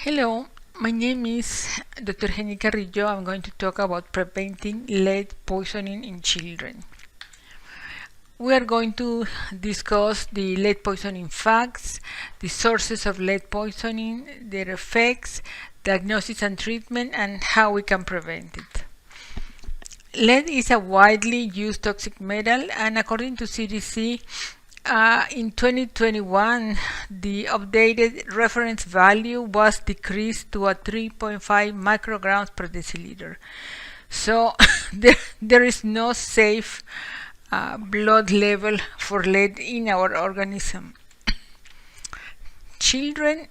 Hello, my name is Dr. Jenny Carrillo. I'm going to talk about preventing lead poisoning in children. We are going to discuss the lead poisoning facts, the sources of lead poisoning, their effects, diagnosis and treatment, and how we can prevent it. Lead is a widely used toxic metal, and according to CDC, in 2021, the updated reference value was decreased to a 3.5 micrograms per deciliter. So there is no safe blood level for lead in our organism. Children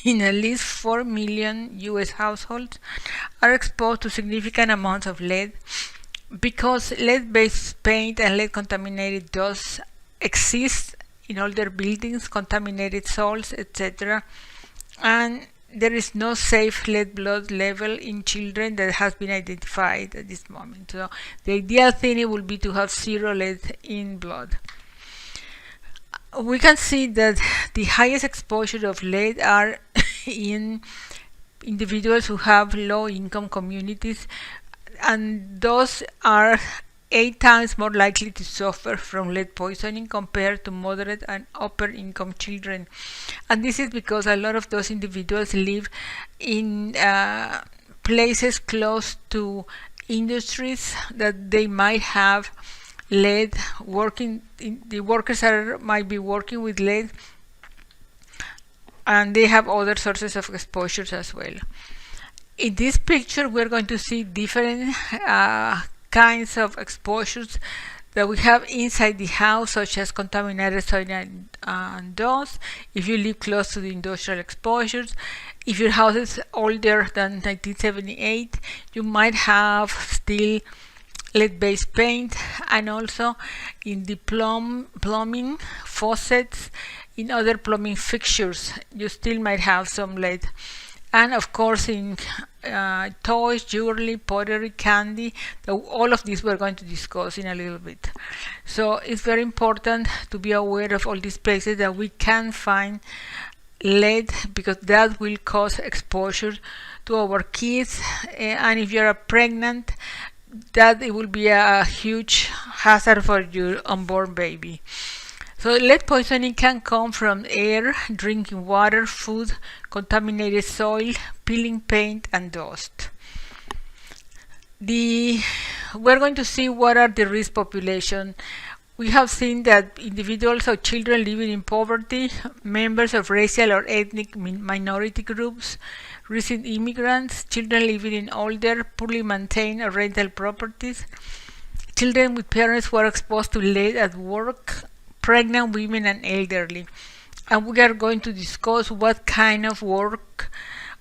in at least 4 million US households are exposed to significant amounts of lead because lead-based paint and lead-contaminated dust exist in older buildings, contaminated soils, etc. And there is no safe lead blood level in children that has been identified at this moment. So the ideal thing would be to have zero lead in blood. We can see that the highest exposure of lead are in individuals who have low-income communities, and those are 8 times more likely to suffer from lead poisoning compared to moderate and upper income children. And this is because a lot of those individuals live in places close to industries that they might have lead working. The workers might be working with lead, and they have other sources of exposures as well. In this picture, we're going to see different kinds of exposures that we have inside the house, such as contaminated soil and dust. If you live close to the industrial exposures, if your house is older than 1978, you might have still lead-based paint, and also in the plumbing faucets, in other plumbing fixtures, you still might have some lead. And of course in toys, jewelry, pottery, candy, all of these we're going to discuss in a little bit. So it's very important to be aware of all these places that we can find lead, because that will cause exposure to our kids, and if you're pregnant, that it will be a huge hazard for your unborn baby. So lead poisoning can come from air, drinking water, food, contaminated soil, peeling paint, and dust. We're going to see what are the risk population. We have seen that individuals or children living in poverty, members of racial or ethnic minority groups, recent immigrants, children living in older, poorly maintained or rental properties, children with parents who are exposed to lead at work, pregnant women, and elderly. And we are going to discuss what kind of work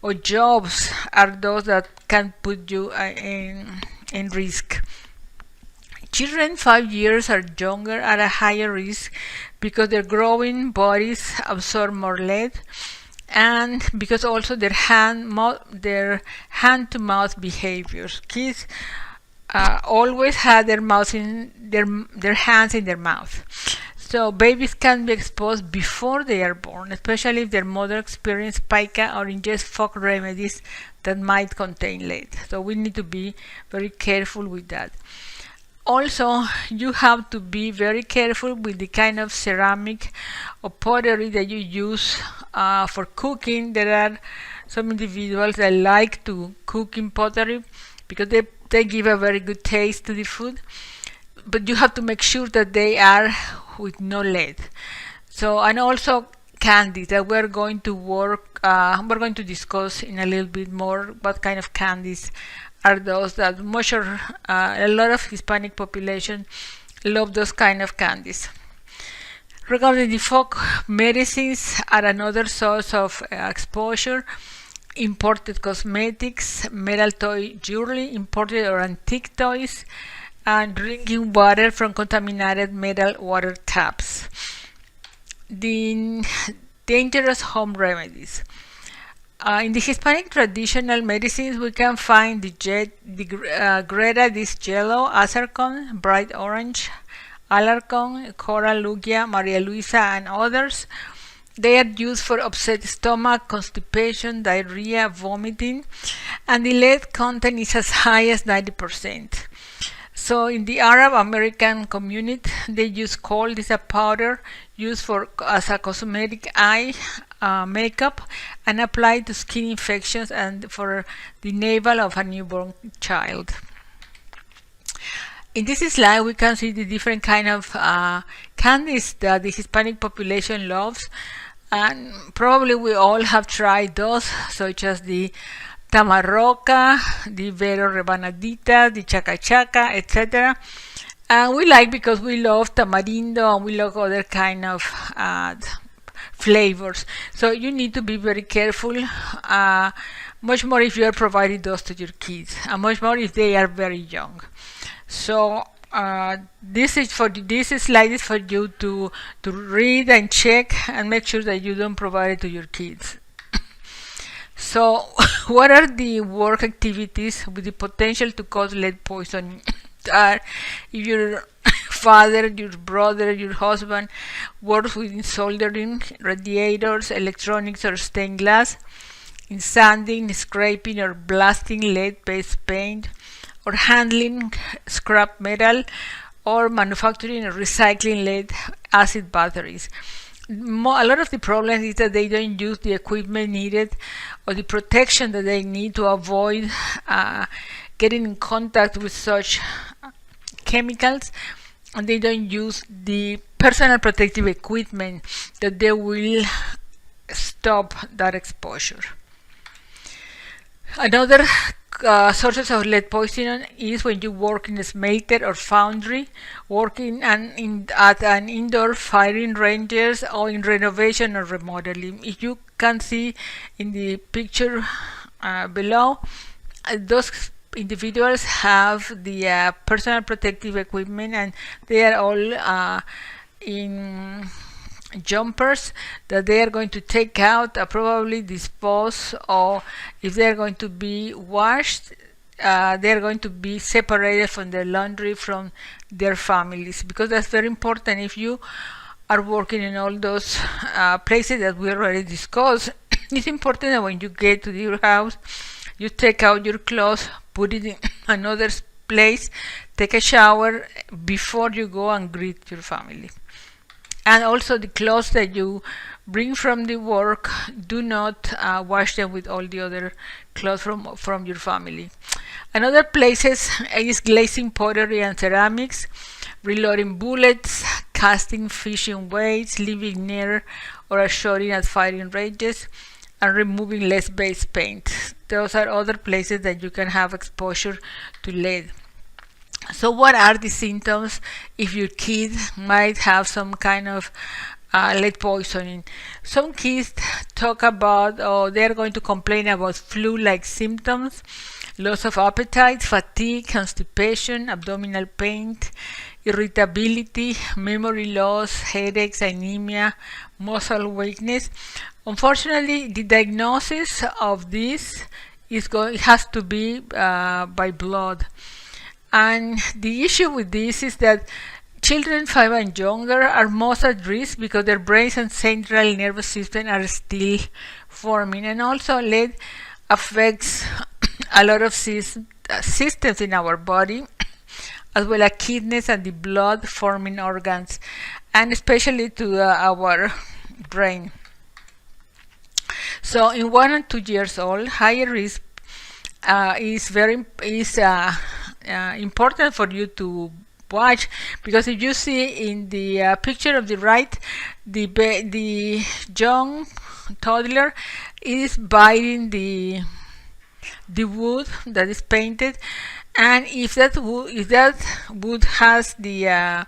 or jobs are those that can put you in risk. Children 5 years or younger are at a higher risk because their growing bodies absorb more lead, and because also their hand-to-mouth behaviors. Kids always have their hands in their mouth. So babies can be exposed before they are born, especially if their mother experienced pica or ingest folk remedies that might contain lead. So we need to be very careful with that. Also, you have to be very careful with the kind of ceramic or pottery that you use for cooking. There are some individuals that like to cook in pottery because they give a very good taste to the food, but you have to make sure that they are with no lead. So, and also candies that we're going to discuss in a little bit more what kind of candies are those that a lot of Hispanic population love those kind of candies. Regarding the folk medicines are another source of exposure. Imported cosmetics, metal toy jewelry, imported or antique toys, and drinking water from contaminated metal water taps. The dangerous home remedies. In the Hispanic traditional medicines, we can find Greta dis yellow, Azarcon, bright orange, Alarcon, Cora Lugia, Maria Luisa, and others. They are used for upset stomach, constipation, diarrhea, vomiting, and the lead content is as high as 90%. So in the Arab American community, they use kohl. This is a powder used for as a cosmetic eye makeup and applied to skin infections and for the navel of a newborn child. In this slide, we can see the different kind of candies that the Hispanic population loves, and probably we all have tried those, such as the tamarroca, the vero rebanadita, the chaca chaca, etc. And we like because we love tamarindo and we love other kind of flavors. So you need to be very careful, much more if you are providing those to your kids, and much more if they are very young. So this slide is for you to read and check and make sure that you don't provide it to your kids. So what are the work activities with the potential to cause lead poisoning? If your father, your brother, your husband works with soldering, radiators, electronics, or stained glass, in sanding, scraping, or blasting lead-based paint, or handling scrap metal, or manufacturing or recycling lead acid batteries. A lot of the problem is that they don't use the equipment needed or the protection that they need to avoid getting in contact with such chemicals, and they don't use the personal protective equipment that they will stop that exposure. Another sources of lead poisoning is when you work in a smelter or foundry, working at an indoor firing ranges, or in renovation or remodeling. If you can see in the picture below, those individuals have the personal protective equipment, and they are all in jumpers that they are going to take out, probably dispose, or if they are going to be washed, they are going to be separated from their laundry from their families, because that's very important. If you are working in all those places that we already discussed, it's important that when you get to your house, you take out your clothes, put it in another place, take a shower before you go and greet your family. And also the clothes that you bring from the work, do not wash them with all the other clothes from your family. Another places is glazing pottery and ceramics, reloading bullets, casting fishing weights, living near or shooting at firing ranges, and removing lead-based paint. Those are other places that you can have exposure to lead. So what are the symptoms if your kid might have some kind of lead poisoning? Some kids talk about, or they're going to complain about flu-like symptoms, loss of appetite, fatigue, constipation, abdominal pain, irritability, memory loss, headaches, anemia, muscle weakness. Unfortunately, the diagnosis of this has to be by blood. And the issue with this is that children 5 and younger are most at risk because their brains and central nervous system are still forming. And also lead affects a lot of systems in our body, as well as kidneys and the blood forming organs, and especially to our brain. So in 1 and 2 years old, higher risk is important for you to watch, because if you see in the picture of the right, the young toddler is biting the wood that is painted, and if that wood has the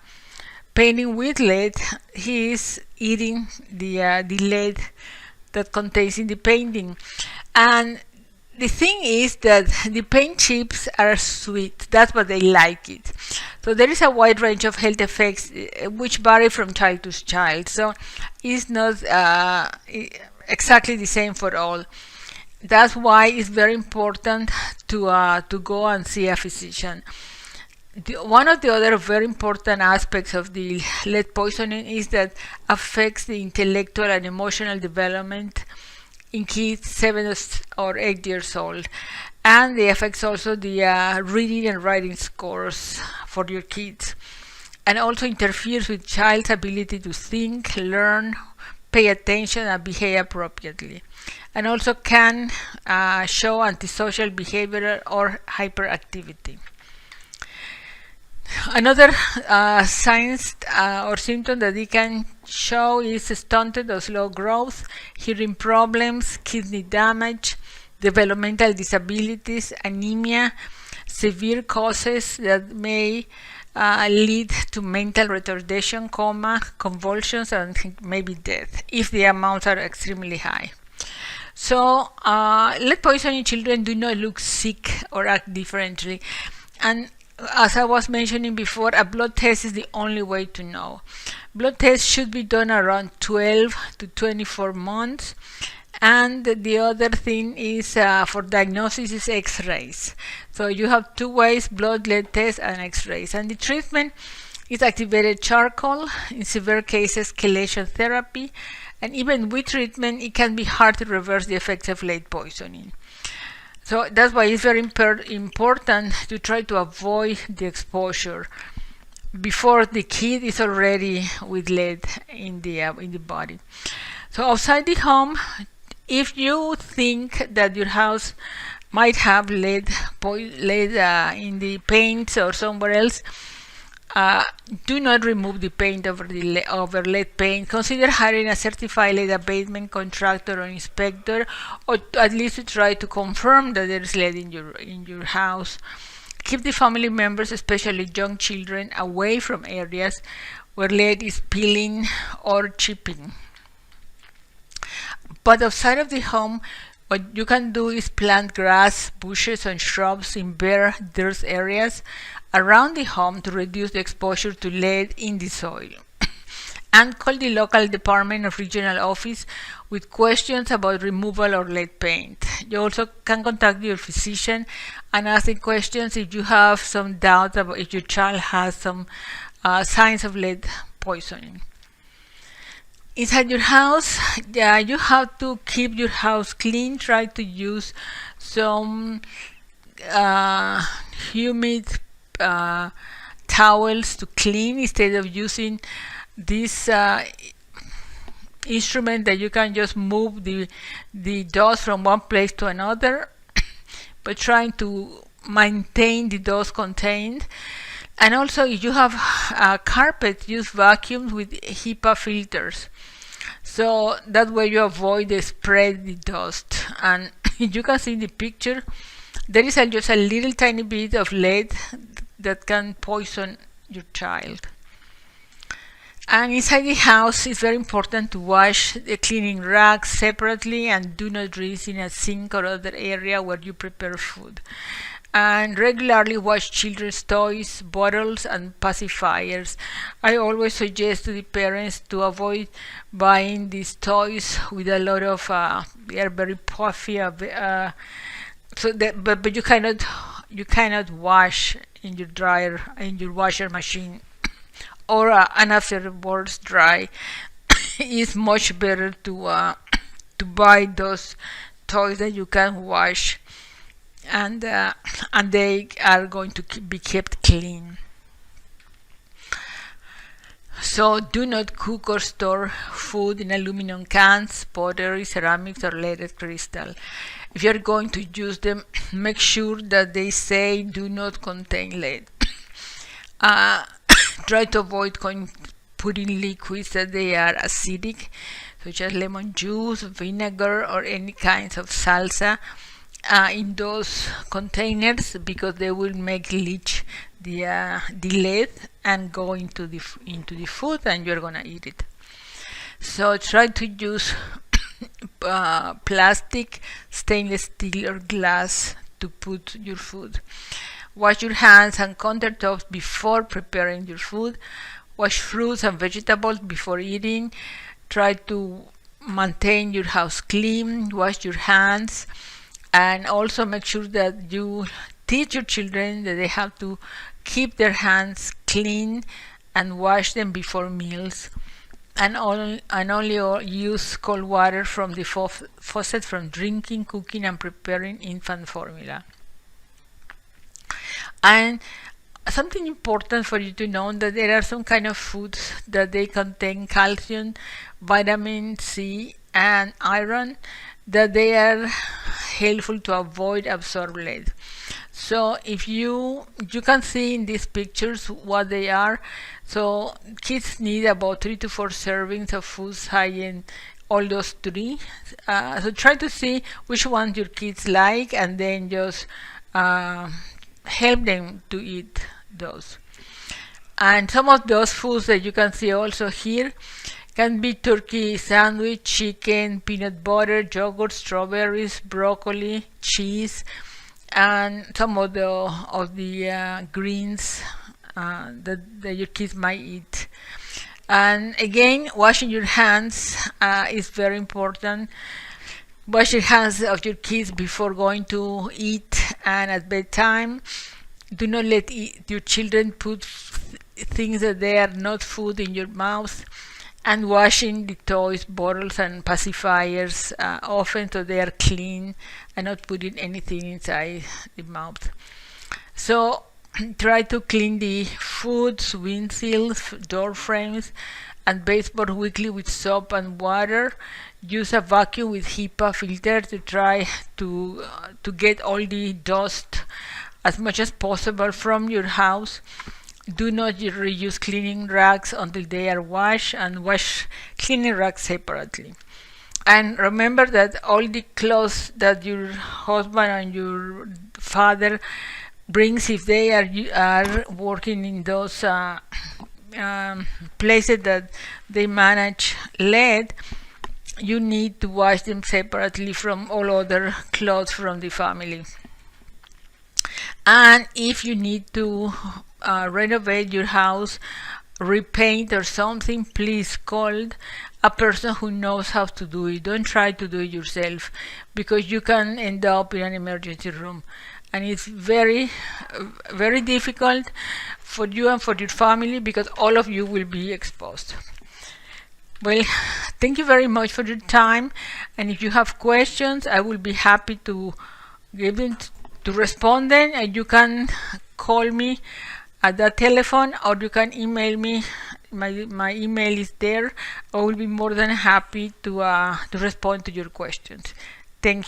painting with lead, he is eating the lead that contains in the painting. And the thing is that the paint chips are sweet. That's what they like it. So there is a wide range of health effects which vary from child to child. So it's not exactly the same for all. That's why it's very important to go and see a physician. One of the other very important aspects of the lead poisoning is that affects the intellectual and emotional development in kids 7 or 8 years old, and it affects also the reading and writing scores for your kids, and also interferes with child's ability to think, learn, pay attention, and behave appropriately, and also can show antisocial behavior or hyperactivity. Another signs or symptom that they can show is stunted or slow growth, hearing problems, kidney damage, developmental disabilities, anemia, severe causes that may lead to mental retardation, coma, convulsions, and maybe death if the amounts are extremely high. So, lead poisoning children do not look sick or act differently. And as I was mentioning before, a blood test is the only way to know. Blood tests should be done around 12 to 24 months. And the other thing is for diagnosis is x-rays. So you have two ways: blood lead test and x-rays. And the treatment is activated charcoal, in severe cases chelation therapy, and even with treatment it can be hard to reverse the effects of lead poisoning. So that's why it's very important to try to avoid the exposure before the kid is already with lead in the body. So outside the home, if you think that your house might have lead in the paints or somewhere else, do not remove the paint over lead paint. Consider hiring a certified lead abatement contractor or inspector, or at least to try to confirm that there is lead in your house. Keep the family members, especially young children, away from areas where lead is peeling or chipping. But outside of the home, what you can do is plant grass, bushes, and shrubs in bare dirt areas around the home to reduce the exposure to lead in the soil. And call the local Department of Regional Office with questions about removal or lead paint. You also can contact your physician and ask the questions if you have some doubt about if your child has some signs of lead poisoning. Inside your house, you have to keep your house clean. Try to use some humid towels to clean instead of using this instrument that you can just move the dust from one place to another, but trying to maintain the dust contained. And also, if you have carpet, use vacuums with HEPA filters. So that way you avoid the spread the dust. And you can see in the picture, there is just a little tiny bit of lead that can poison your child. And inside the house, it's very important to wash the cleaning rags separately and do not rinse in a sink or other area where you prepare food. And regularly wash children's toys, bottles, and pacifiers. I always suggest to the parents to avoid buying these toys with a lot of they are very puffy. So that, but you cannot wash in your dryer, in your washer machine, or and afterwards dry. It's much better to buy those toys that you can wash, and they are going to be kept clean. So do not cook or store food in aluminum cans, pottery, ceramics, or leaded crystal. If you are going to use them, make sure that they say do not contain lead. Try to avoid putting liquids that they are acidic, such as lemon juice, vinegar, or any kinds of salsa in those containers, because they will make leach the lead and go into the food, and you're gonna eat it. So try to use plastic, stainless steel, or glass to put your food. Wash your hands and countertops before preparing your food. Wash fruits and vegetables before eating. Try to maintain your house clean. Wash your hands, and also make sure that you teach your children that they have to keep their hands clean and wash them before meals, and only use cold water from the faucet from drinking, cooking, and preparing infant formula. And something important for you to know that there are some kind of foods that they contain calcium, vitamin C, and iron, that they are helpful to avoid absorbed lead. So if you can see in these pictures what they are. So kids need about 3 to 4 servings of foods high in all those three. So try to see which ones your kids like, and then just help them to eat those. And some of those foods that you can see also here can be turkey sandwich, chicken, peanut butter, yogurt, strawberries, broccoli, cheese, and some of the greens that your kids might eat. And again, washing your hands is very important. Wash your hands of your kids before going to eat and at bedtime. Do not let your children put things that they are not food in your mouth. And washing the toys, bottles, and pacifiers often so they are clean and not putting anything inside the mouth. So try to clean the foods, windshields, door frames, and baseboard weekly with soap and water. Use a vacuum with HEPA filter to try to get all the dust as much as possible from your house. Do not reuse cleaning rags until they are washed, and wash cleaning rags separately. And remember that all the clothes that your husband and your father brings, if they are working in those places that they manage lead, you need to wash them separately from all other clothes from the family. And if you need to renovate your house, repaint or something, please call a person who knows how to do it. Don't try to do it yourself, because you can end up in an emergency room, and it's very, very difficult for you and for your family, because all of you will be exposed. Well, thank you very much for your time, and if you have questions, I will be happy to give them to respond then, and you can call me at that telephone, or you can email me. My email is there. I will be more than happy to respond to your questions. Thank you.